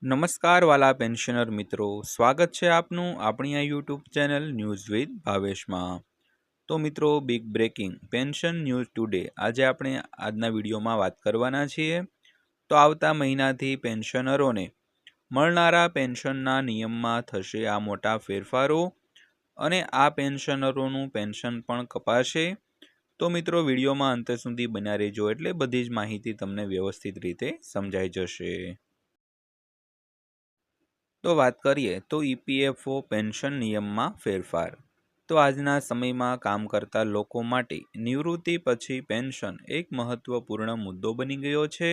નમસ્કાર વાલા પેન્શનર મિત્રો, સ્વાગત છે આપનું આપણી આ યુટ્યુબ ચેનલ ન્યૂઝ વિથ ભાવેશમાં। તો મિત્રો, big breaking pension news today આજે આપણે આજના વિડીયોમાં વાત કરવાના છીએ। તો આવતા મહિનાથી પેન્શનરોને મળનારા પેન્શનના નિયમમાં થશે આ મોટા ફેરફારો અને આ પેન્શનરોનું પેન્શન પણ કપાશે। તો મિત્રો, વિડીયોમાં અંત સુધી બન્યા રહેજો એટલે બધી જ માહિતી તમને વ્યવસ્થિત રીતે સમજાઈ જશે। તો વાત કરીએ તો ઈપીએફઓ પેન્શન નિયમમાં ફેરફાર। તો આજના સમયમાં કામ કરતા લોકો માટે નિવૃત્તિ પછી પેન્શન એક મહત્વપૂર્ણ મુદ્દો બની ગયો છે।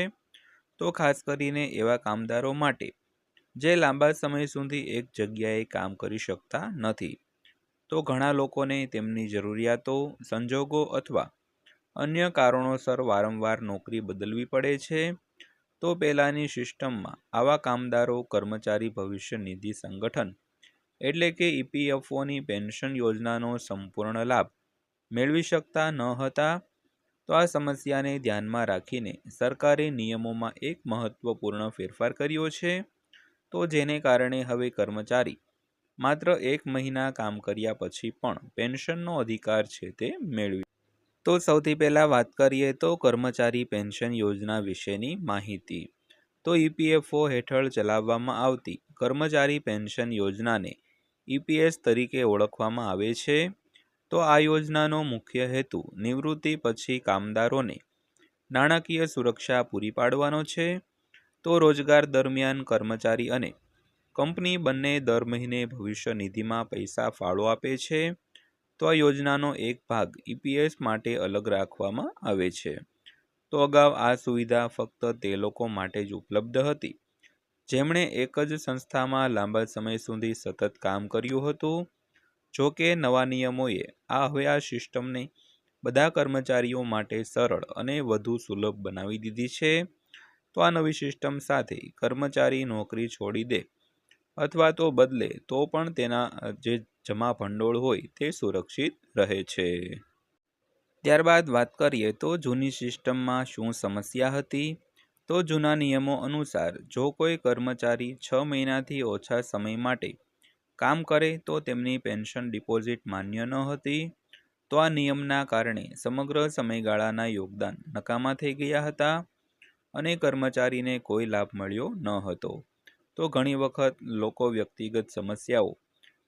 તો ખાસ કરીને એવા કામદારો માટે જે લાંબા સમય સુધી એક જગ્યાએ કામ કરી શકતા નથી। તો ઘણા લોકોને તેમની જરૂરિયાતો, સંજોગો અથવા અન્ય કારણોસર વારંવાર નોકરી બદલવી પડે છે। તો પહેલાંની સિસ્ટમમાં આવા કામદારો કર્મચારી ભવિષ્ય નિધિ સંગઠન એટલે કે ઈપીએફઓની પેન્શન યોજનાનો સંપૂર્ણ લાભ મેળવી શકતા ન હતા। તો આ સમસ્યાને ધ્યાનમાં રાખીને સરકારે નિયમોમાં એક મહત્વપૂર્ણ ફેરફાર કર્યો છે। તો જેને કારણે હવે કર્મચારી માત્ર 1 મહિના કામ કર્યા પછી પણ પેન્શનનો અધિકાર છે તે મેળવી। તો સૌથી પહેલાં વાત કરીએ તો કર્મચારી પેન્શન યોજના વિશેની માહિતી। તો ઈપીએફઓ હેઠળ ચલાવવામાં આવતી કર્મચારી પેન્શન યોજનાને ઈપીએસ તરીકે ઓળખવામાં આવે છે। તો આ યોજનાનો મુખ્ય હેતુ નિવૃત્તિ પછી કામદારોને નાણાકીય સુરક્ષા પૂરી પાડવાનો છે। તો રોજગાર દરમિયાન કર્મચારી અને કંપની બંને દર મહિને ભવિષ્ય નિધિમાં પૈસા ફાળો આપે છે। તો આ યોજનાનો એક ભાગ ઈપીએસ માટે અલગ રાખવામાં આવે છે। તો અગાઉ આ સુવિધા ફક્ત તે લોકો માટે જ ઉપલબ્ધ હતી જેમણે એક જ સંસ્થામાં લાંબા સમય સુધી સતત કામ કર્યું હતું। જો કે નવા નિયમોએ હવે આ સિસ્ટમને બધા કર્મચારીઓ માટે સરળ અને વધુ સુલભ બનાવી દીધી છે। તો આ નવી સિસ્ટમ સાથે કર્મચારી નોકરી છોડી દે અથવા તો બદલે તો પણ તેના જે જમા ભંડોળ હોય તે સુરક્ષિત રહે છે। ત્યારબાદ વાત કરીએ તો જૂની સિસ્ટમમાં શું સમસ્યા હતી। તો જૂના નિયમો અનુસાર જો કોઈ કર્મચારી 6 મહિનાથી ઓછા સમય માટે કામ કરે તો તેમની પેન્શન ડિપોઝિટ માન્ય ન હતી। તો આ નિયમના કારણે સમગ્ર સમયગાળાના યોગદાન નકામા થઈ ગયા હતા અને કર્મચારીને કોઈ લાભ મળ્યો ન હતો। તો ઘણી વખત લોકો વ્યક્તિગત સમસ્યાઓ,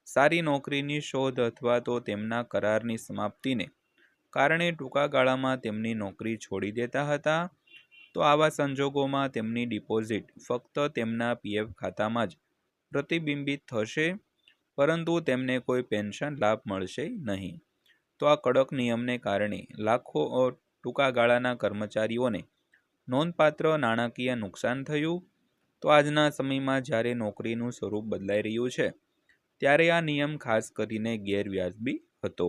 સારી નોકરીની શોધ અથવા તો તેમના કરારની સમાપ્તિને કારણે ટૂંકા ગાળામાં તેમની નોકરી છોડી દેતા હતા। તો આવા સંજોગોમાં તેમની ડિપોઝિટ ફક્ત તેમના પીએફ ખાતામાં જ પ્રતિબિંબિત થશે, પરંતુ તેમને કોઈ પેન્શન લાભ મળશે નહીં। તો આ કડક નિયમને કારણે લાખો ટૂંકા ગાળાના કર્મચારીઓને નોંધપાત્ર નાણાકીય નુકસાન થયું। તો આજના સમયમાં જ્યારે નોકરીનું સ્વરૂપ બદલાઈ રહ્યું છે ત્યારે આ નિયમ ખાસ કરીને ગેરવ્યાજબી હતો।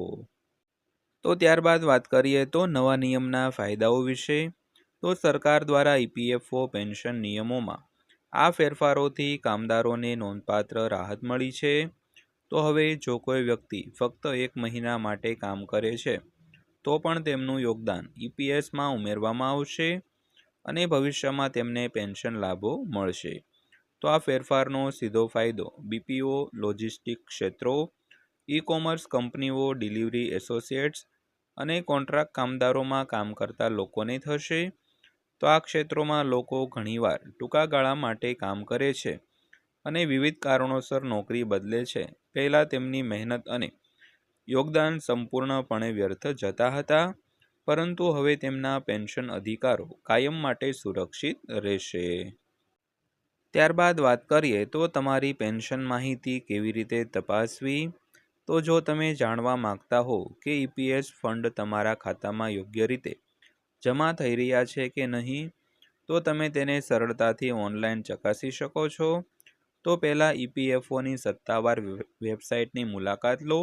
તો ત્યારબાદ વાત કરીએ તો નવા નિયમના ફાયદાઓ વિશે। તો સરકાર દ્વારા ઈપીએફઓ પેન્શન નિયમોમાં આ ફેરફારોથી કામદારોને નોંધપાત્ર રાહત મળી છે। તો હવે જો કોઈ વ્યક્તિ ફક્ત 1 મહિના માટે કામ કરે છે તો પણ તેમનું યોગદાન ઈપીએસમાં ઉમેરવામાં આવશે અને ભવિષ્યમાં તેમને પેન્શન લાભો મળશે। તો આ ફેરફારનો સીધો ફાયદો બીપીઓ, લોજિસ્ટિક ક્ષેત્રો, ઈ કોમર્સ કંપનીઓ, ડિલિવરી એસોસિએટ્સ અને કોન્ટ્રાક્ટ કામદારોમાં કામ કરતા લોકોને થશે। તો આ ક્ષેત્રોમાં લોકો ઘણીવાર ટૂંકા ગાળા માટે કામ કરે છે અને વિવિધ કારણોસર નોકરી બદલે છે। પહેલાં તેમની મહેનત અને યોગદાન સંપૂર્ણપણે વ્યર્થ જતા હતા, પરંતુ હવે તેમના પેન્શન અધિકારો કાયમ માટે સુરક્ષિત રહેશે। ત્યારબાદ વાત કરીએ તો તમારી પેન્શન માહિતી કેવી રીતે તપાસવી। તો જો તમે જાણવા માંગતા હો કે ઈપીએસ ફંડ તમારા ખાતામાં યોગ્ય રીતે જમા થઈ રહ્યા છે કે નહીં, તો તમે તેને સરળતાથી ઓનલાઈન ચકાસી શકો છો। તો પહેલાં ઈપીએફઓની સત્તાવાર વેબસાઇટની મુલાકાત લો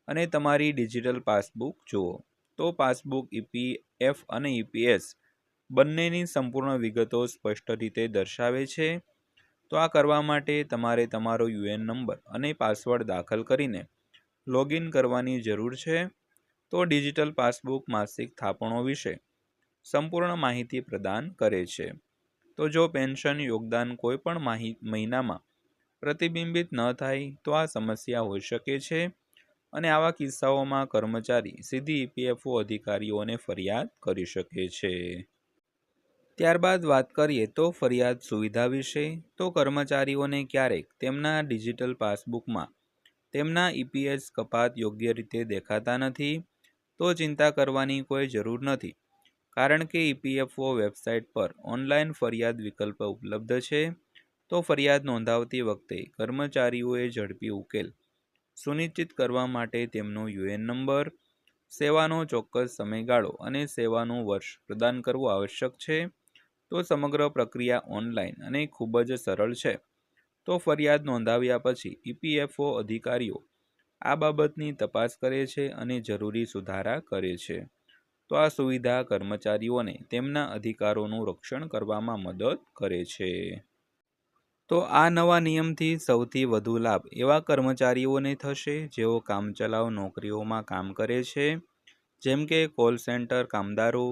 અને તમારી ડિજિટલ પાસબુક જુઓ। તો પાસબુક ઈપીએફ અને ઈપીએસ બંનેની સંપૂર્ણ વિગતો સ્પષ્ટ રીતે દર્શાવે છે। તો આ કરવા માટે તમારે તમારો યુએન નંબર અને પાસવર્ડ દાખલ કરીને લોગિન કરવાની જરૂર છે। તો ડિજિટલ પાસબુક માસિક થાપણો વિશે સંપૂર્ણ માહિતી પ્રદાન કરે છે। તો જો પેન્શન યોગદાન કોઈ પણ મહિનામાં પ્રતિબિંબિત ન થાય તો આ સમસ્યા હોઈ શકે છે અને આવા કિસ્સાઓમાં કર્મચારી સીધી ઈપીએફઓ અધિકારીઓને ફરિયાદ કરી શકે છે। ત્યારબાદ વાત કરીએ તો ફરિયાદ સુવિધા વિશે। તો કર્મચારીઓને ક્યારેક તેમના ડિજિટલ પાસબુકમાં તેમના ઈપીએસ કપાત યોગ્ય રીતે દેખાતા નથી, તો ચિંતા કરવાની કોઈ જરૂર નથી, કારણ કે ઈપીએફઓ વેબસાઇટ પર ઓનલાઈન ફરિયાદ વિકલ્પ ઉપલબ્ધ છે। તો ફરિયાદ નોંધાવતી વખતે કર્મચારીઓએ ઝડપી ઉકેલ સુનિશ્ચિત કરવા માટે તેમનો યુએન નંબર, સેવાનો ચોક્કસ સમયગાળો અને સેવાનું વર્ષ પ્રદાન કરવું આવશ્યક છે। તો સમગ્ર પ્રક્રિયા ઓનલાઈન અને ખૂબ જ સરળ છે। તો ફરિયાદ નોંધાવ્યા પછી ઈપીએફઓ અધિકારીઓ આ બાબતની તપાસ કરે છે અને જરૂરી સુધારા કરે છે। તો આ સુવિધા કર્મચારીઓને તેમના અધિકારોનું રક્ષણ કરવામાં મદદ કરે છે। તો આ નવા નિયમથી સૌથી વધુ લાભ એવા કર્મચારીઓને થશે જેઓ કામચલાઉ નોકરીઓમાં કામ કરે છે, જેમ કે કોલ સેન્ટર કામદારો,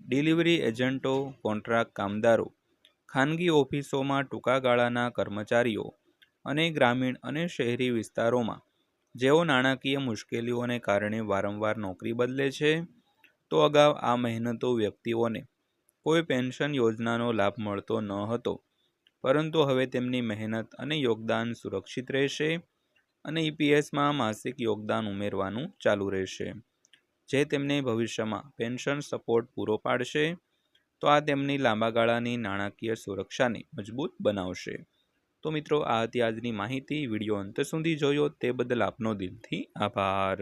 ડિલિવરી એજન્ટો, કોન્ટ્રાક્ટ કામદારો, ખાનગી ઓફિસોમાં ટૂંકા ગાળાના કર્મચારીઓ અને ગ્રામીણ અને શહેરી વિસ્તારોમાં જેઓ નાણાકીય મુશ્કેલીઓને કારણે વારંવાર નોકરી બદલે છે। તો અગાઉ આ મહેનતુ વ્યક્તિઓને કોઈ પેન્શન યોજનાનો લાભ મળતો ન હતો, પરંતુ હવે તેમની મહેનત અને યોગદાન સુરક્ષિત રહેશે અને ઈપીએસમાં માસિક યોગદાન ઉમેરવાનું ચાલુ રહેશે, જે તેમને ભવિષ્યમાં પેન્શન સપોર્ટ પૂરો પાડશે। તો આ તેમની લાંબા ગાળાની નાણાકીય સુરક્ષાને મજબૂત બનાવશે। તો મિત્રો, આ હતી આજની માહિતી। વિડીયો અંત સુધી જોયો તે બદલ આપનો દિલથી આભાર।